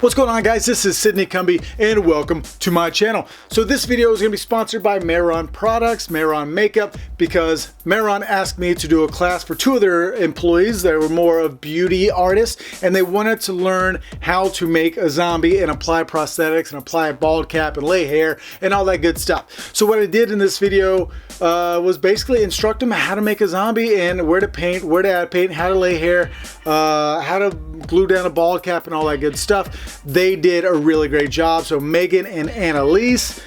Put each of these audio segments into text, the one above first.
What's going on, guys? This is Sidney Cumbie and welcome to my channel. So this video is going to be sponsored by Mehron products, Mehron makeup, because Mehron asked me to do a class for two of their employees that were more of beauty artists, and they wanted to learn how to make a zombie and apply prosthetics and apply a bald cap and lay hair and all that good stuff. So what I did in this video was basically instruct them how to make a zombie and where to paint, where to add paint, how to lay hair, how to glue down a bald cap and all that good stuff. They did a really great job. So Megan and Analise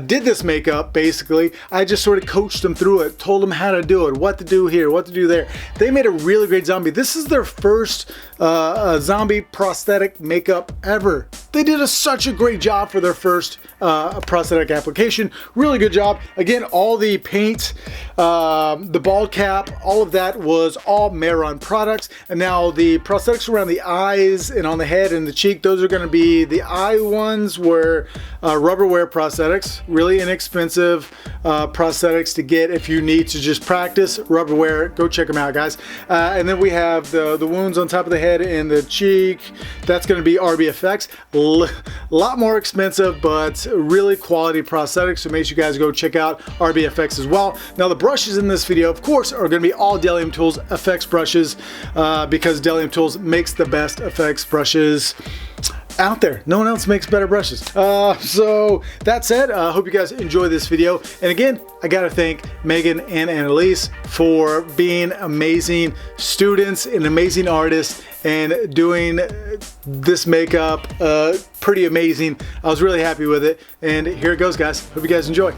did this makeup. Basically, I just sort of coached them through it, told them how to do it, what to do here, what to do there. They made a really great zombie. This is their first zombie prosthetic makeup ever. They did such a great job for their first prosthetic application. Really good job. Again, all the paint, the bald cap, all of that was all Mehron products. And now the prosthetics around the eyes and on the head and the cheek, those are going to be the eye ones were Rubberwear prosthetics. Really inexpensive prosthetics to get if you need to just practice. Rubberwear, go check them out, guys. And then we have the wounds on top of the head and the cheek. That's going to be RBFX. A lot more expensive, but really quality prosthetics. So make sure you guys go check out RBFX as well. Now the brushes in this video, of course, are going to be all Delium Tools FX brushes because Delium Tools makes the best FX brushes out there. No one else makes better brushes. So that said, I hope you guys enjoy this video. And again, I gotta thank Megan and Analise for being amazing students and amazing artists and doing this makeup pretty amazing. I was really happy with it. And here it goes, guys. Hope you guys enjoy.